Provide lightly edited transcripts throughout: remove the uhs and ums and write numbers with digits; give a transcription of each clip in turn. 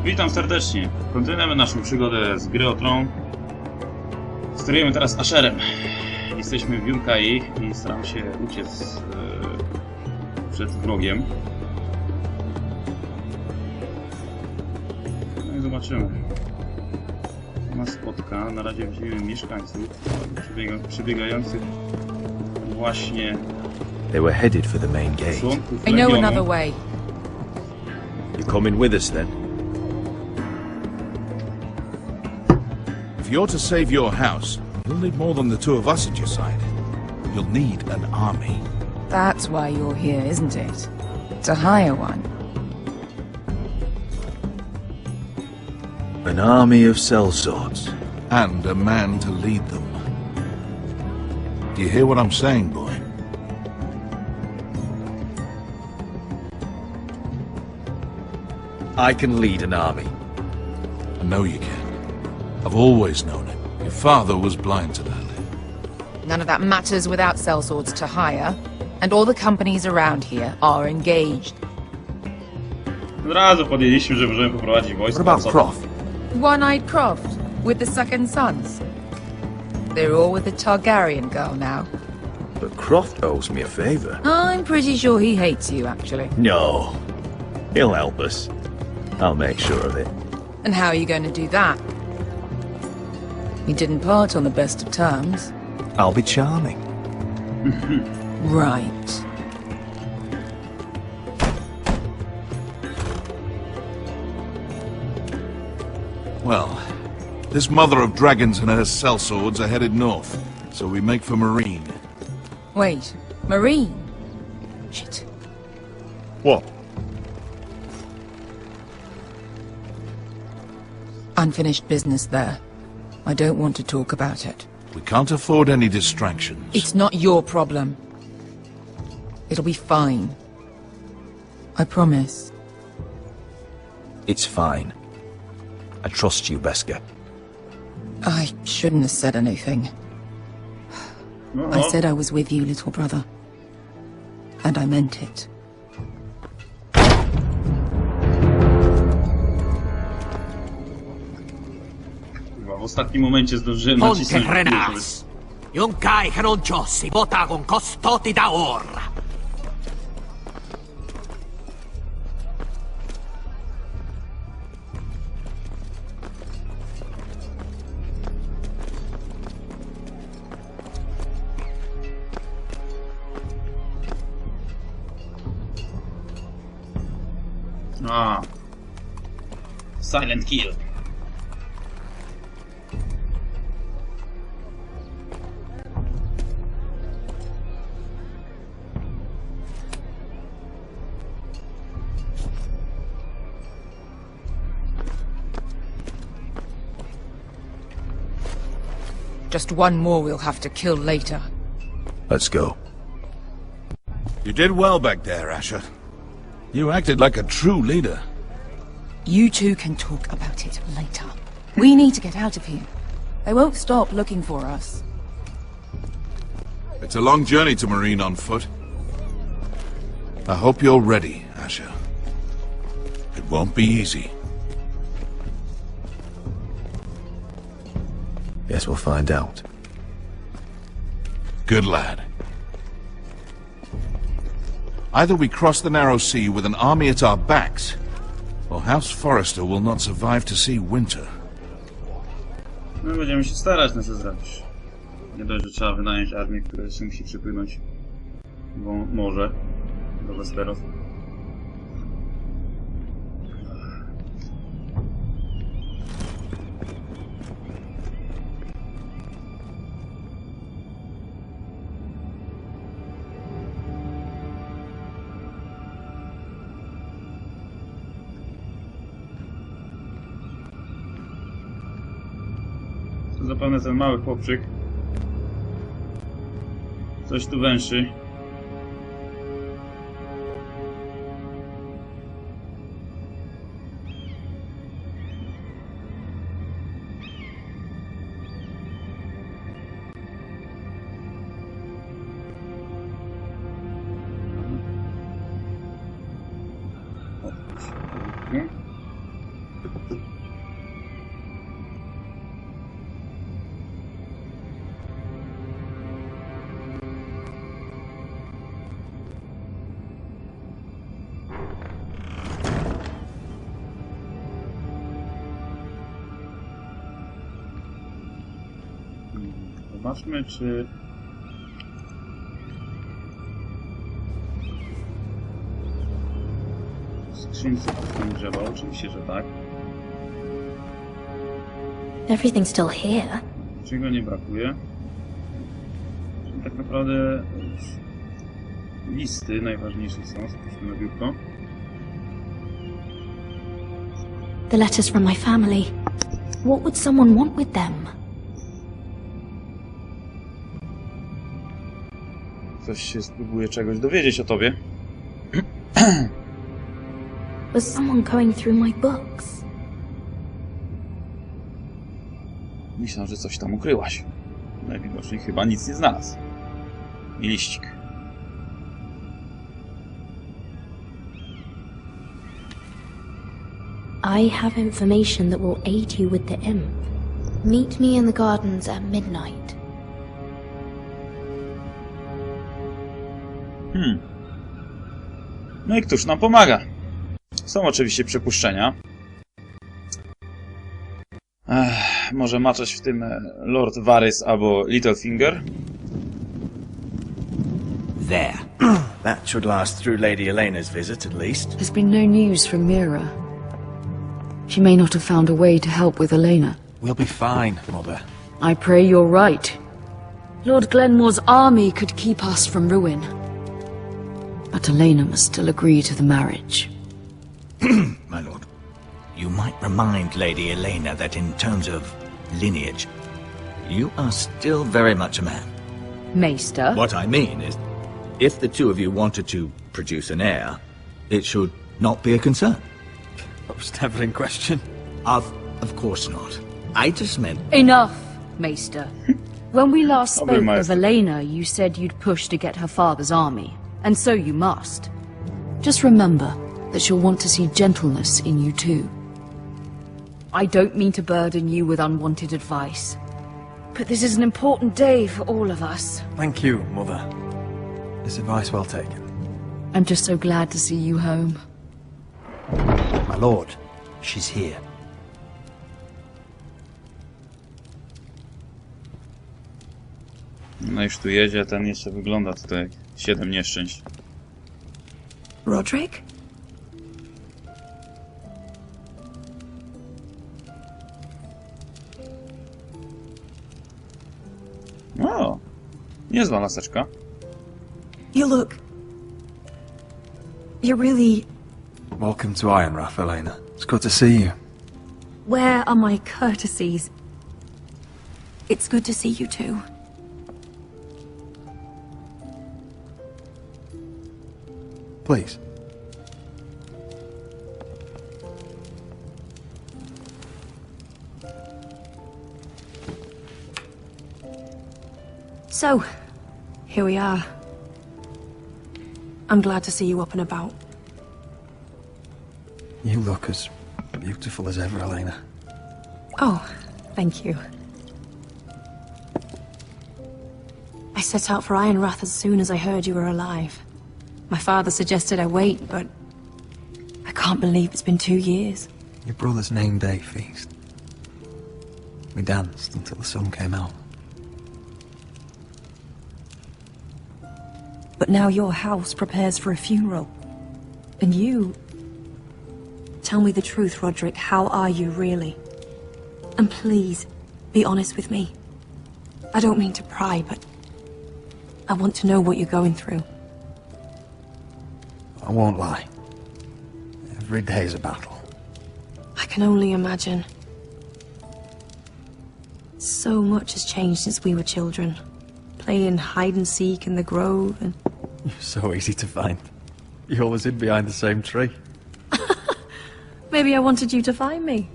Witam serdecznie. Kontynuujemy naszą przygodę z gry o Tron. Sterujemy teraz Asherem. Jesteśmy w Yunkai i staramy się uciec przed wrogiem. No i zobaczymy, co nas spotka. Na razie widzimy mieszkańców przebiegających właśnie They were headed for the main gate. członków I know Legionu. another way. You coming with us then? If you're to save your house, you'll need more than the two of us at your side. You'll need an army. That's why you're here, isn't it? To hire one. An army of sellswords. And a man to lead them. Do you hear what I'm saying, boy? I can lead an army. I know you can. I've always known it. Your father was blind to that. None of that matters without sellswords to hire. And all the companies around here are engaged. Od razu podjęliśmy, że możemy poprowadzić wojsko. What about Croft? One-eyed Croft, with the second sons. They're all with the Targaryen girl now. But Croft owes me a favor. I'm pretty sure he hates you, actually. No. He'll help us. I'll make sure of it. And how are you going to do that? We didn't part on the best of terms. I'll be charming. Right. Well, this mother of dragons and her sellswords are headed north, so we make for Marine. Wait, Marine? Shit. What? Unfinished business there. I don't want to talk about it. We can't afford any distractions. It's not your problem. It'll be fine. I promise. It's fine. I trust you, Beskar. I shouldn't have said anything. I said I was with you, little brother. And I meant it. W ostatnim momencie zdążyłem nacisnąć Ponte żeby... Renas! Yunkai Hronciossi vota con costoti da orra! A. Silent kill. Just one more we'll have to kill later. Let's go. You did well back there, Asher. You acted like a true leader. You two can talk about it later. We need to get out of here. They won't stop looking for us. It's a long journey to Marine on foot. I hope you're ready, Asher. It won't be easy. Guess we'll find out. Good lad. Either we cross the narrow sea with an army at our backs, or House Forrester will not survive to see winter. No będziemy się starać na to zrobić. Nie dość, że trzeba wynająć armię, która jeszcze musi przypłynąć morze do Westeros. To zapewne ten mały chłopczyk. Coś tu węszy. Zobaczmy, czy... w skrzynce to drzewa. Oczywiście, że tak. Everything's still here. Czego nie brakuje? Czyli tak naprawdę listy najważniejsze są. Spójrzmy na biurko. The letters from my family. What would someone want with them? Ktoś się spróbuje czegoś dowiedzieć o tobie. Was someone going through my books? Myślę, że coś tam ukryłaś. Najwidoczniej chyba nic nie znalazł. I liścik. I have information that will aid you with the imp. Meet me in the gardens at midnight. No i któż nam pomaga? Są oczywiście przypuszczenia. Może maczać w tym Lord Varys albo Littlefinger? There. That should last through Lady Elena's visit, at least. There's been no news from Mira. She may not have found a way to help with Elena. We'll be fine, Mother. I pray you're right. Lord Glenmore's army could keep us from ruin. But Elena must still agree to the marriage. My lord, you might remind Lady Elena that in terms of lineage, you are still very much a man. Maester? What I mean is, if the two of you wanted to produce an heir, it should not be a concern. That was never in question. Of course not. I just meant... Enough, Maester. When we last Dobry, spoke of Maester. Elena, you said you'd push to get her father's army. And so you must. Just remember that she'll want to see gentleness in you too. I don't mean to burden you with unwanted advice, but this is an important day for all of us. Thank you, Mother. This advice well taken. I'm just so glad to see you home. My lord, she's here. No już tu jedzie, ten jeszcze wygląda tutaj jak 7 nieszczęść. Roderick? O, niezła laseczka. You look... You're really... Welcome to Ironrath, Elena. It's good to see you. Where are my courtesies? It's good to see you too. Please. So, here we are. I'm glad to see you up and about. You look as beautiful as ever, Elena. Oh, thank you. I set out for Ironrath as soon as I heard you were alive. My father suggested I wait, but I can't believe it's been 2 years. Your brother's name day feast. We danced until the sun came out. But now your house prepares for a funeral. And you... Tell me the truth, Roderick. How are you, really? And please, be honest with me. I don't mean to pry, but I want to know what you're going through. I won't lie. Every day's a battle. I can only imagine. So much has changed since we were children. Playing hide and seek in the grove and... You're so easy to find. You always hid behind the same tree. Maybe I wanted you to find me.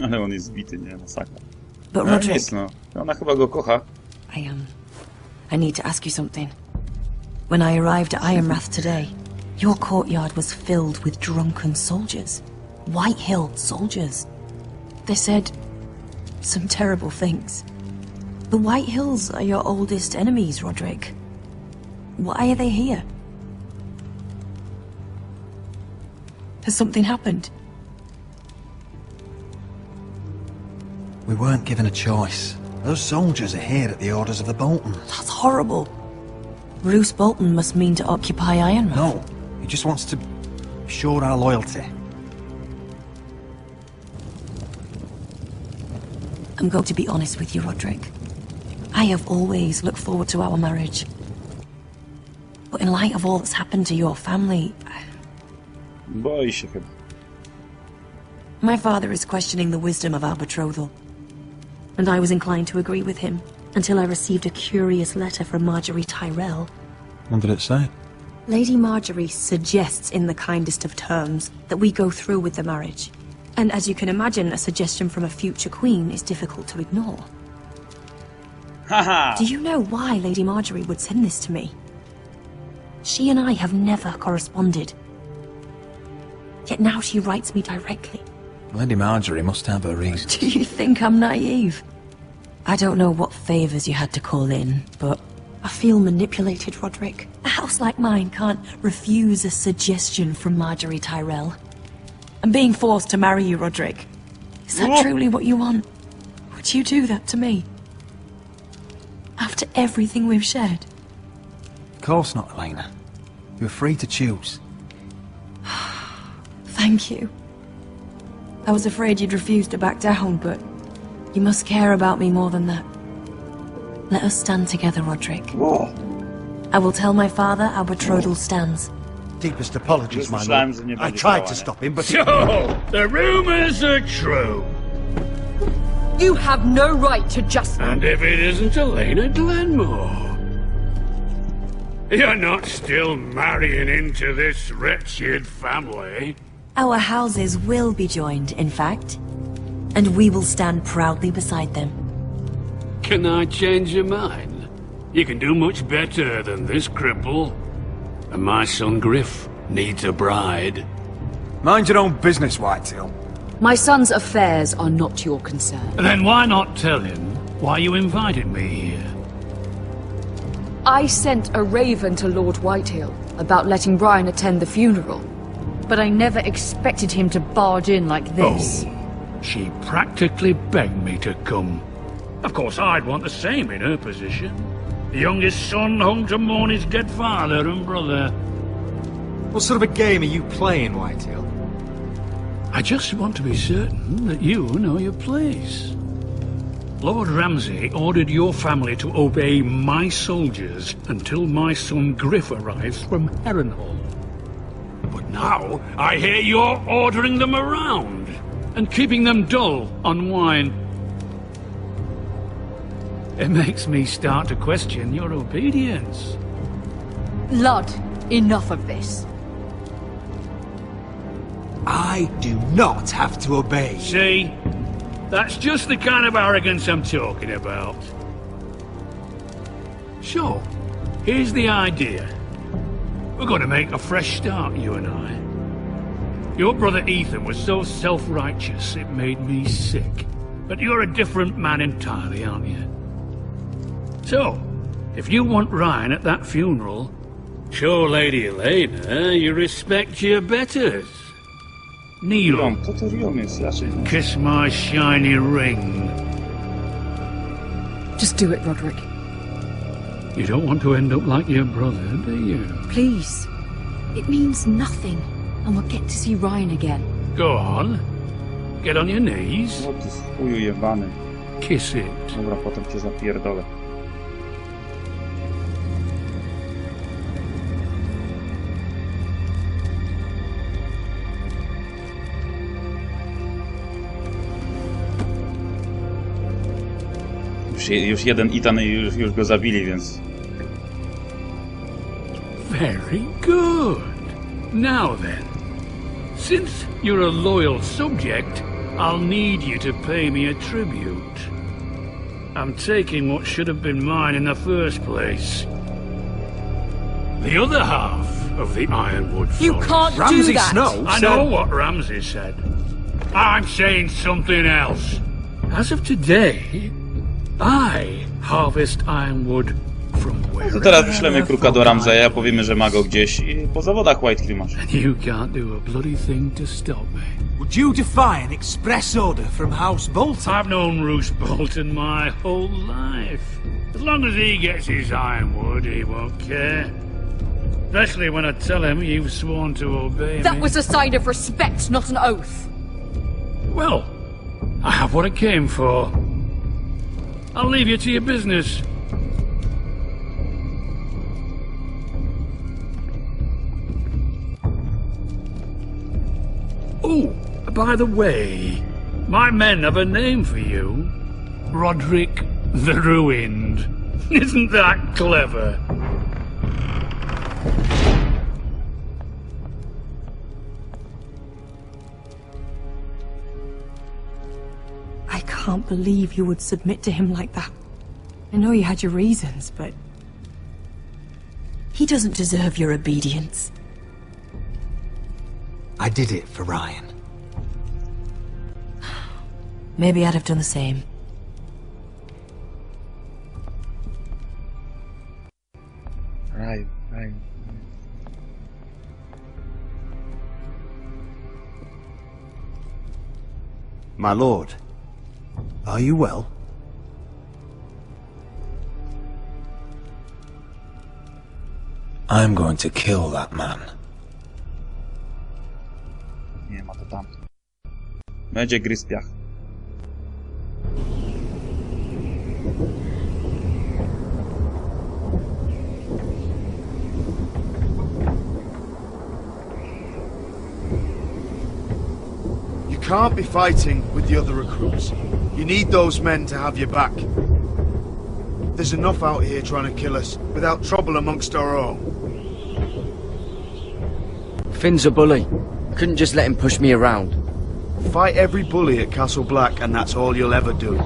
Ale on jest zbity, nie? Masakra. But No Roderick, nic, no. Ona chyba go kocha. I need to ask you something. When I arrived at Ironrath today, Your courtyard was filled with drunken soldiers. White-Hill soldiers. They said some terrible things. The White Hills are your oldest enemies, Roderick. Why are they here? Has something happened? We weren't given a choice. Those soldiers are here at the orders of the Boltons. That's horrible. Roose Bolton must mean to occupy Ironrath. No, he just wants to show our loyalty. I'm going to be honest with you, Roderick. I have always looked forward to our marriage. But in light of all that's happened to your family, Boi się chyba. my father is questioning the wisdom of our betrothal. And I was inclined to agree with him, until I received a curious letter from Marjorie Tyrell. What did it say? Lady Marjorie suggests in the kindest of terms that we go through with the marriage. And as you can imagine, a suggestion from a future queen is difficult to ignore. Haha! Do you know why Lady Marjorie would send this to me? She and I have never corresponded. Yet now she writes me directly. Lady Marjorie must have her reasons. Do you think I'm naive? I don't know what favors you had to call in, but I feel manipulated, Roderick. A house like mine can't refuse a suggestion from Marjorie Tyrell. I'm being forced to marry you, Roderick. Is that truly what you want? Would you do that to me? After everything we've shared? Of course not, Elena. You're free to choose. Thank you. I was afraid you'd refuse to back down, but you must care about me more than that. Let us stand together, Roderick. Whoa. I will tell my father our betrothal stands. Deepest apologies, my Myślałem, lord. że nie I będzie tried działa, to nie? stop him, but So, the rumors are true. You have no right to just... And if it isn't Elena Glenmore? You're not still marrying into this wretched family. Our houses will be joined, in fact. And we will stand proudly beside them. Can I change your mind? You can do much better than this cripple. And my son Griff needs a bride. Mind your own business, Whitetail. My son's affairs are not your concern. Then why not tell him why you invited me here? I sent a raven to Lord Whitehill about letting Brian attend the funeral. But I never expected him to barge in like this. Oh, she practically begged me to come. Of course, I'd want the same in her position. The youngest son home to mourn his dead father and brother. what sort of a game are you playing, Whitetail? I just want to be certain that you know your place. Lord Ramsay ordered your family to obey my soldiers until my son Griff arrives from Harrenhal. But now, I hear you're ordering them around, and keeping them dull on wine. It makes me start to question your obedience. Lud, enough of this. I do not have to obey. See? That's just the kind of arrogance I'm talking about. So, here's the idea. We're going to make a fresh start, you and I. Your brother Ethan was so self-righteous it made me sick. But you're a different man entirely, aren't you? So, if you want Ryan at that funeral, show Lady Elena you respect your betters. Kneel. Ron, to Tyrion jest raczej. Kiss my shiny ring. Just do it, Roderick. You don't want to end up like your brother, do you? Please. It means nothing, and we'll get to see Ryan again. Go on. Get on your knees. O ty chuju jebany. Kiss it. Dobra, potem cię zapierdolę. Już jeden Ethan i już go zabili, więc... Very good. Now then, since you're a loyal subject, I'll need you to pay me a tribute. I'm taking what should have been mine in the first place. The other half of the Ironwood Forest. You can't Ramsay do that! Snow I said... know what Ramsay said. I'm saying something else. As of today, I harvest ironwood from No to teraz wherever wyślemy kruka do Ramseya, powiemy, że ma go gdzieś i po zawodach White Cream masz. and you can't do a bloody thing to stop me. Would you defy an express order from House Bolton? I've known Roose Bolton my whole life. As long as he gets his ironwood, he won't care. Especially when I tell him you've sworn to obey me. That was a sign of respect, not an oath. Well, I have what I came for. I'll leave you to your business. Oh, by the way, my men have a name for you. Roderick the Ruined. Isn't that clever? I can't believe you would submit to him like that. I know you had your reasons, but... he doesn't deserve your obedience. I did it for Ryan. Maybe I'd have done the same. Right. My lord, are you well? I'm going to kill that man. Nie ma to tam. Będzie gryz piach. You can't be fighting with the other recruits. You need those men to have your back. There's enough out here trying to kill us, without trouble amongst our own. Finn's a bully. Couldn't just let him push me around. Fight every bully at Castle Black, and that's all you'll ever do.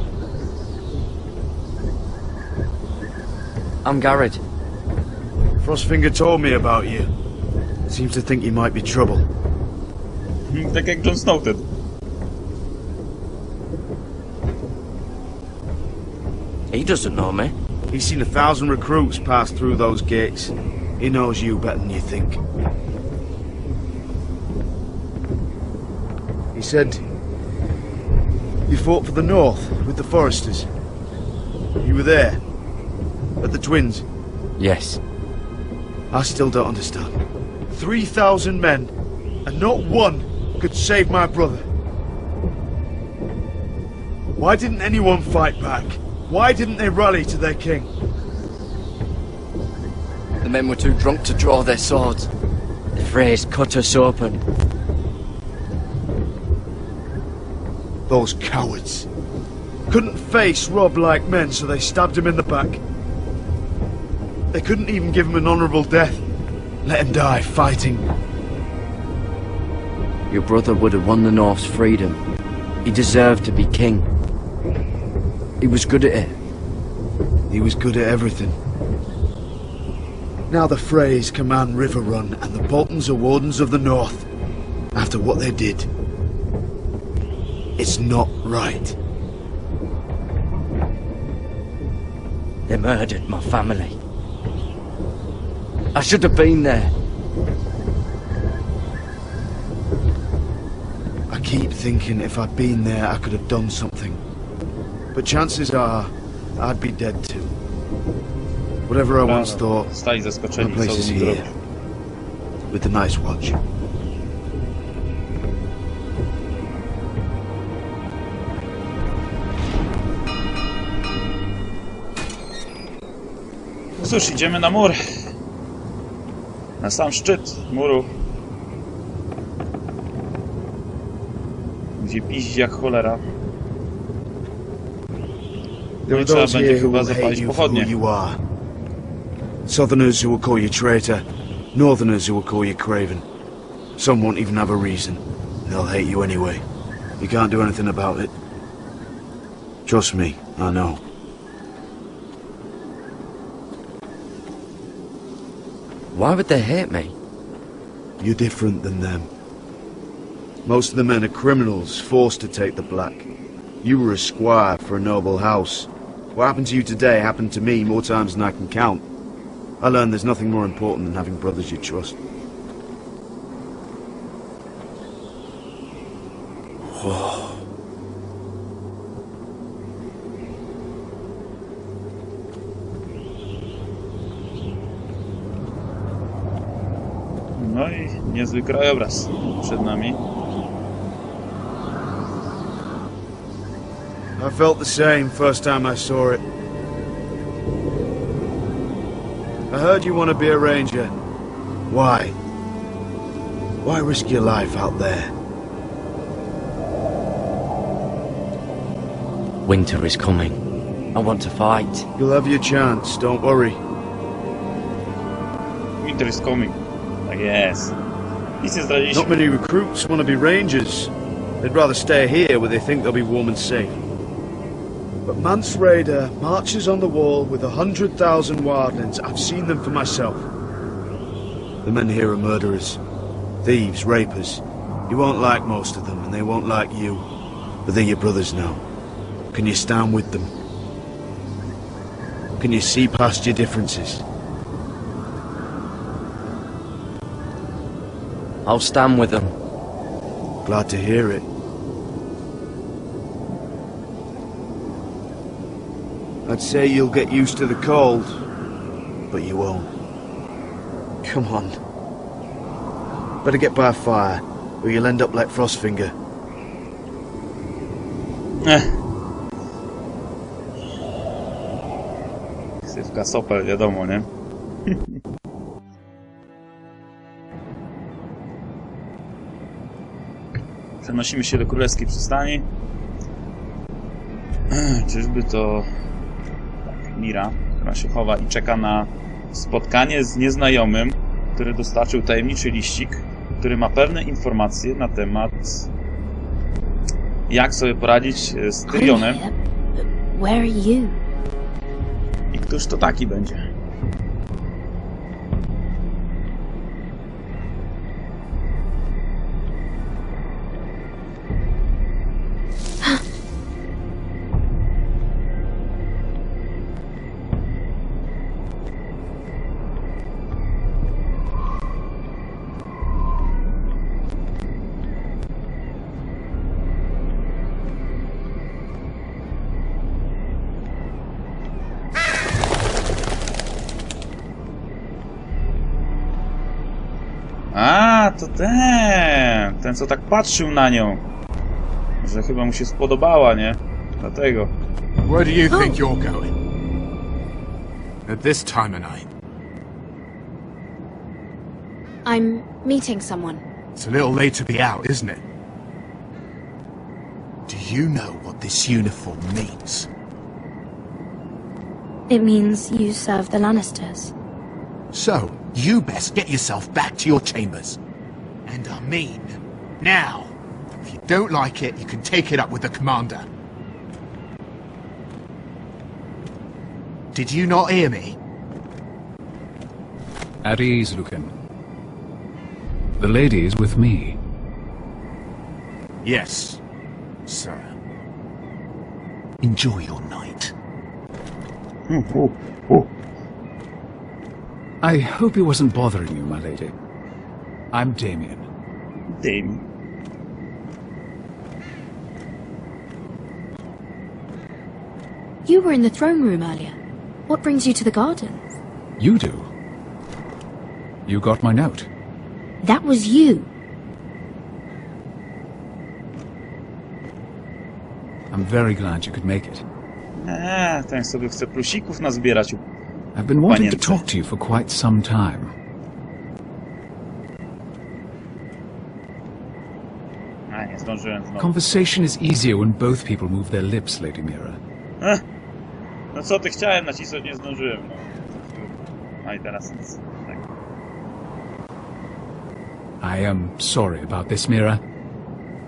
I'm Garrett. Frostfinger told me about you. Seems to think you might be trouble. Tak jak Jon Snow wtedy. He doesn't know me. He's seen 1,000 recruits pass through those gates. He knows you better than you think. He said you fought for the North with the Foresters. You were there, at the Twins. Yes. I still don't understand. 3,000 men, and not one could save my brother. Why didn't anyone fight back? Why didn't they rally to their king? The men were too drunk to draw their swords. The Freys cut us open. Those cowards. Couldn't face Rob like men, so they stabbed him in the back. They couldn't even give him an honourable death. Let him die fighting. Your brother would have won the North's freedom. He deserved to be king. He was good at it. He was good at everything. Now the Freys command River Run, and the Boltons are Wardens of the North. After what they did. It's not right. They murdered my family. I should have been there. I keep thinking if I'd been there I could have done something. But chances are, I'd be dead too. Whatever I once thought, Stali my zaskoczeni, place co is z nim here. zrobić. With the Night's Watch. No cóż, idziemy na mur. Na sam szczyt muru. Gdzie piździ jak cholera. No i trzeba będzie chyba zapalić pochodnie. Southerners who will call you traitor, Northerners who will call you craven. Some won't even have a reason. They'll hate you anyway. You can't do anything about it. Trust me, I know. Why would they hate me? You're different than them. Most of the men are criminals, forced to take the black. You were a squire for a noble house. What happened to you today happened to me more times than I can count. I learned there's nothing more important than having brothers you trust. Whoa. No i niezły krajobraz przed nami. I felt the same first time I saw it. I heard you want to be a ranger. Why? Why risk your life out there? Winter is coming. I want to fight. You'll have your chance, don't worry. Winter is coming. Tak jest. Nic nie zdradziliśmy. Not many recruits want to be rangers. They'd rather stay here where they think they'll be warm and safe. But Mance Raider marches on the wall with 100,000 wildlings. I've seen them for myself. The men here are murderers. Thieves, rapers. You won't like most of them, and they won't like you. But they're your brothers now. Can you stand with them? Can you see past your differences? I'll stand with them. Glad to hear it. I'd say you'll get used to the cold, but you won't. Come on. Better get by a fire, or you'll end up like Frostfinger. Ksywka Sopel, wiadomo, nie? Przenosimy się do królewskiej przystani. Czyżby to... Mira, która się chowa i czeka na spotkanie z nieznajomym, który dostarczył tajemniczy liścik, który ma pewne informacje na temat jak sobie poradzić z Tyrionem. Where are you? I któż to taki będzie? A, to ten co tak patrzył na nią, że chyba mu się spodobała, nie? Dlatego. Where do you think you're going? At this time of night? I'm meeting someone. It's a little late to be out, isn't it? Do you know what this uniform means? It means you serve the Lannisters. So, you best get yourself back to your chambers. And I mean, now. If you don't like it, you can take it up with the commander. Did you not hear me? At ease, Lucan. The lady is with me. Yes, sir. Enjoy your night. I hope he wasn't bothering you, my lady. I'm Damien. Damien. You were in the throne room earlier. What brings you to the gardens? You do? You got my note? That was you. I'm very glad you could make it. Ten sobie chce plusików nazbierać. I've been wanting to talk to you for quite some time. Nie zdążyłem znowu. Conversation is easier when both people move their lips, Lady Mira. No co ty, chciałem nacisnąć, nie zdążyłem, no. A i teraz nic. Tak. I am sorry about this, Mira.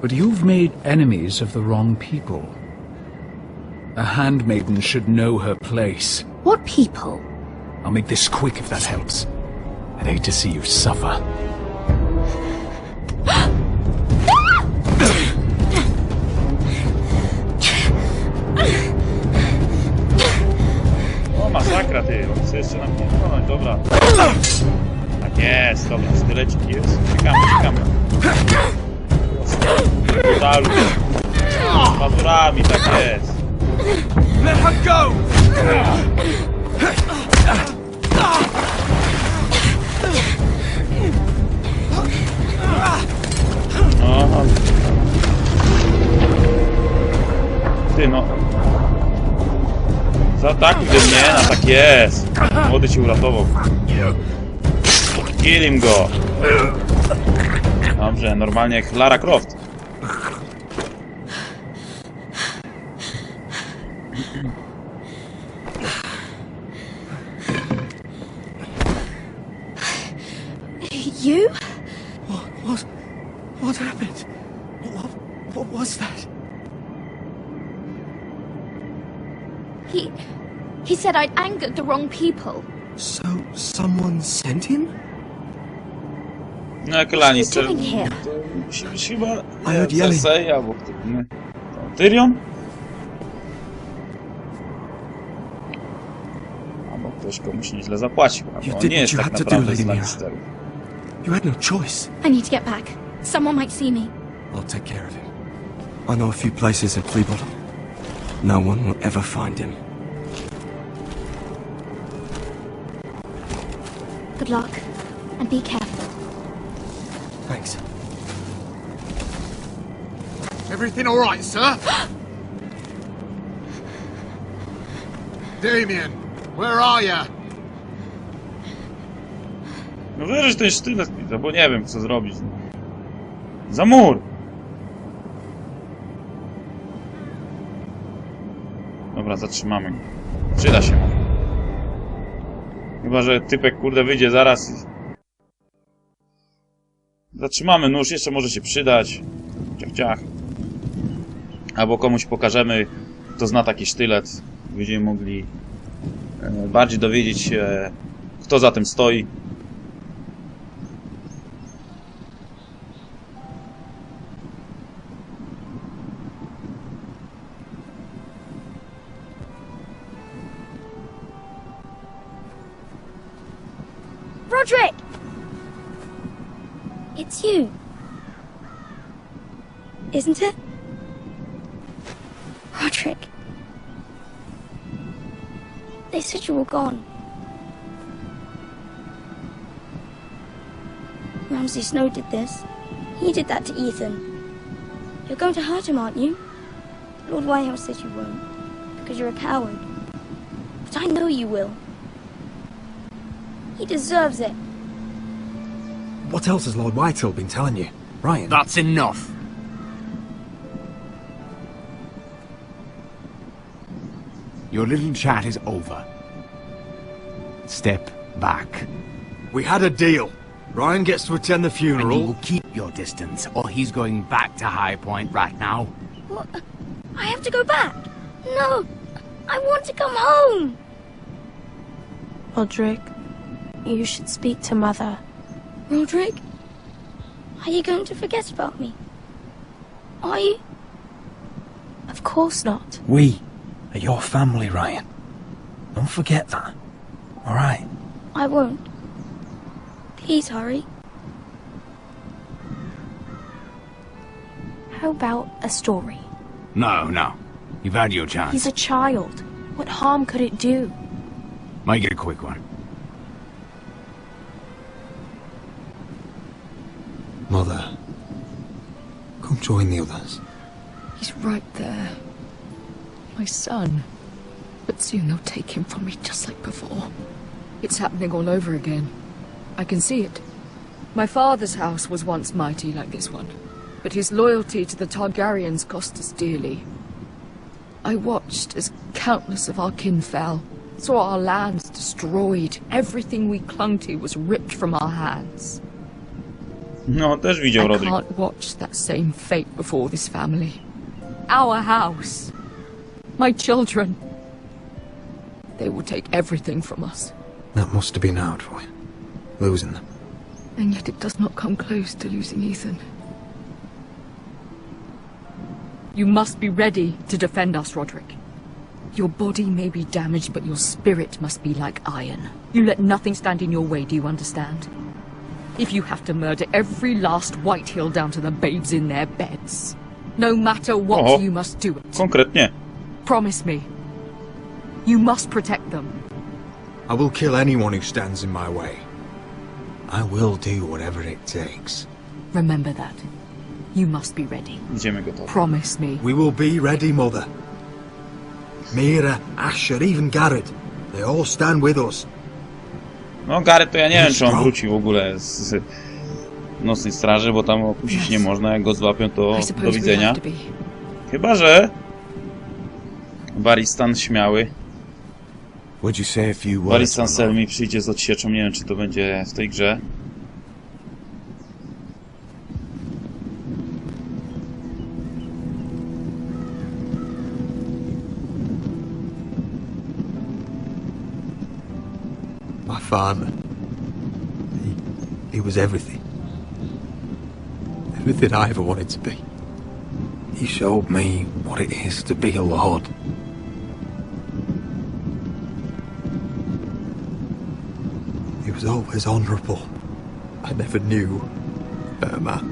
But you've made enemies of the wrong people. A handmaiden should know her place. What people? I'll make this quick if that helps. I'd hate to see you suffer. O, masakra, ty. On chce jeszcze na mnie wpłynąć, dobra. Tak jest, dobra, sztylecik jest. Czekamy. Totalu. Z mazurami, tak jest. Let her go! No. Ty no. Zaatakuj do mnie, no tak jest. Młody ci uratował. Kill him go. Dobrze, normalnie jak Lara Croft. You? What happened? What was that? He said I'd angered the wrong people. So, someone sent him? No jak Lannister. doing here? Chyba I heard yelling. Cersei albo kto inny. Tyrion? Albo ktoś komuś nieźle zapłacił. Albo on nie jest tak naprawdę z Lannisterów. You had no choice. I need to get back. Someone might see me. I'll take care of him. I know a few places at Fleabottom. No one will ever find him. Good luck, and be careful. Thanks. Everything all right, sir? Damien, where are you? No wyrzuć ten sztylet, bo nie wiem co zrobić. Za mur! Dobra, zatrzymamy go. Przyda się. Chyba że typek kurde wyjdzie zaraz i... Zatrzymamy nóż, jeszcze może się przydać. Ciach, ciach. Albo komuś pokażemy, kto zna taki sztylet. Będziemy mogli bardziej dowiedzieć się, kto za tym stoi. Roderick! It's you. Isn't it? Roderick. They said you were gone. Ramsay Snow did this. He did that to Ethan. You're going to hurt him, aren't you? Lord Whitehouse said you won't, because you're a coward. But I know you will. He deserves it. What else has Lord Whitehill been telling you, Ryan? That's enough. Your little chat is over. Step back. We had a deal. Ryan gets to attend the And funeral. you will keep your distance, or he's going back to High Point right now. What? I have to go back. No, I want to come home. Roderick, you should speak to Mother. Roderick, are you going to forget about me? Are you? Of course not. We are your family, Ryan. Don't forget that. All right? I won't. Please hurry. How about a story? No. You've had your chance. He's a child. What harm could it do? Make it a quick one. Mother, come join the others. He's right there. My son. But soon they'll take him from me just like before. It's happening all over again. I can see it. My father's house was once mighty like this one, but his loyalty to the Targaryens cost us dearly. I watched as countless of our kin fell, saw our lands destroyed, everything we clung to was ripped from our hands. No, też widział I Roderick. can't watch that same fate before this family. Our house. My children. They will take everything from us. That must have been hard for you. losing them. And yet it does not come close to losing Ethan. You must be ready to defend us, Roderick. Your body may be damaged, but your spirit must be like iron. You let nothing stand in your way, do you understand? If you have to murder every last Whitehill down to the babes in their beds, no matter what, you must do it. Konkretnie. Promise me. You must protect them. I will kill anyone who stands in my way. I will do whatever it takes. Remember that. You must be ready. Idziemy gotowi. Promise me. We will be ready, Mother. Mira, Asher, even Garrett. They all stand with us. No, Garrett to ja nie wiem, czy on wróci w ogóle z Nocnej Straży, bo tam opuścić nie można. Jak go złapią, to do widzenia. Chyba że Waristan śmiały. Waristan Selmy przyjdzie z odsieczą. Nie wiem, czy to będzie w tej grze. My father. He was everything. Everything I ever wanted to be. He showed me what it is to be a lord. He was always honourable. I never knew a better man.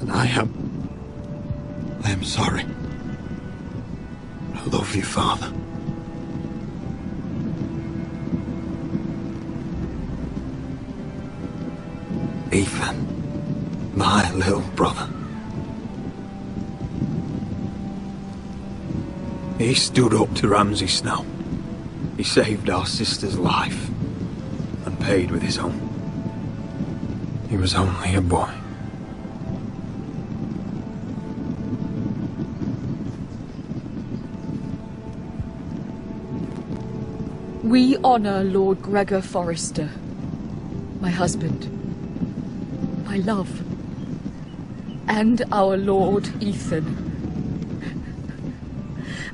And I am sorry. I love you, Father. Ethan, my little brother. He stood up to Ramsay Snow. He saved our sister's life and paid with his own. He was only a boy. We honor Lord Gregor Forrester, my husband, my love, and our Lord Ethan,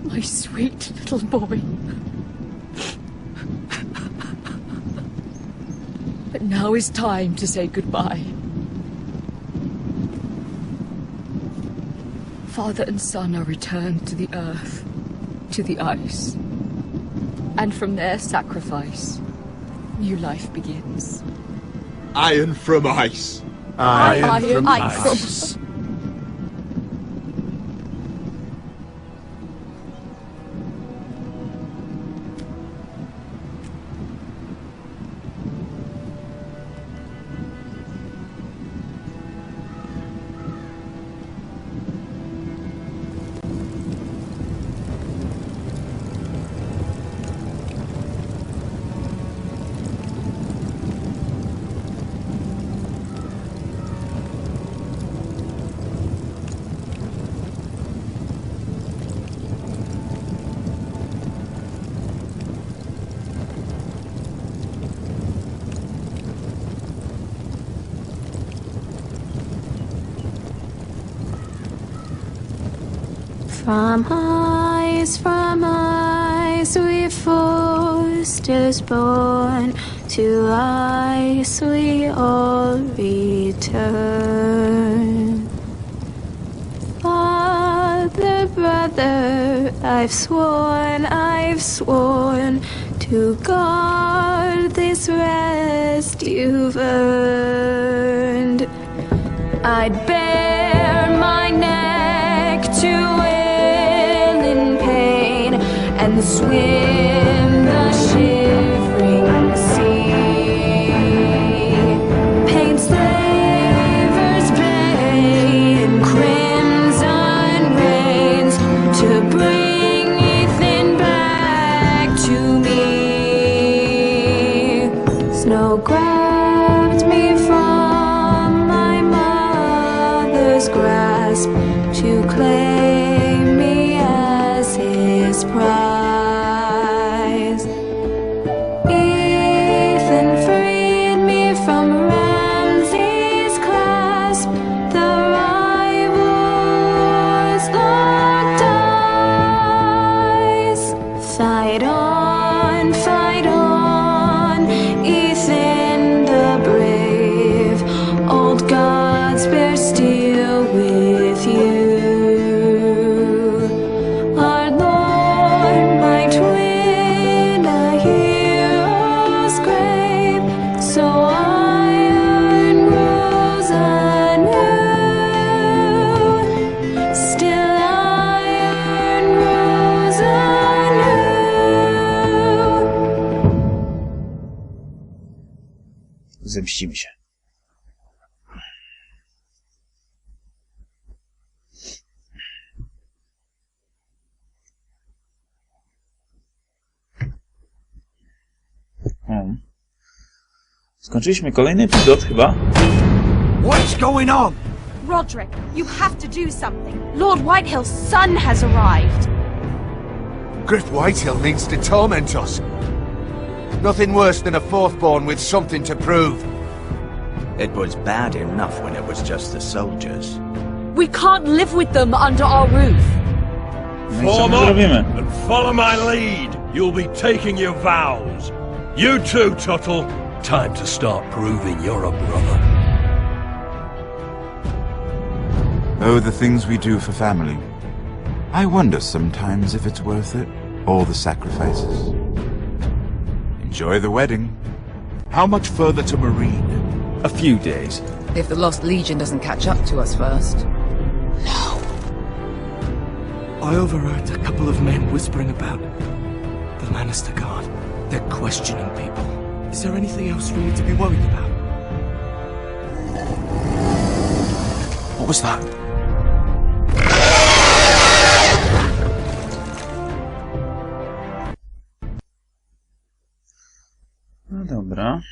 my sweet little boy. But now is time to say goodbye. Father and son are returned to the earth, to the ice. And from their sacrifice, new life begins. Iron from ice. Iron from ice. From ice we Forsters born, to ice we all return. Father, brother, I've sworn to guard this rest you've earned. I'd bare my neck to and swim the shivering sea. Paint slavers bay in crimson rains to bring Ethan back to me. Snow grabbed me from my mother's grasp to claim me as his pride. Mścimy się. Skończyliśmy kolejny epizod chyba. What's going on? Roderick, you have to do something. Lord Whitehill's son has arrived. Griff Whitehill means to torment us. Nothing worse than a fourthborn with something to prove. It was bad enough when it was just the soldiers. We can't live with them under our roof. No i co my zrobimy? And follow my lead. You'll be taking your vows. You too, Tuttle. Time to start proving you're a brother. Oh, the things we do for family. I wonder sometimes if it's worth it. All the sacrifices. Enjoy the wedding. How much further to Marine? A few days. If the Lost Legion doesn't catch up to us first. I overheard a couple of men whispering about the Lannister Guard. They're questioning people. Is there anything else we need to be worried about? What was that? No dobra.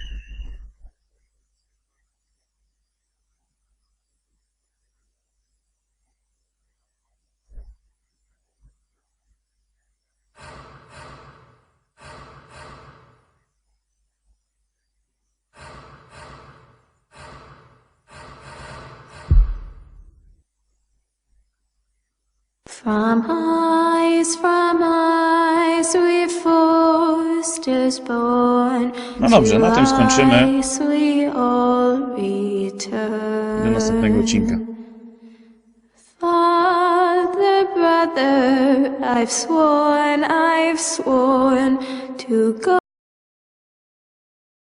From eyes we forced born. No dobrze, na tym skończymy. Do następnego odcinka. Father, brother, I've sworn to go.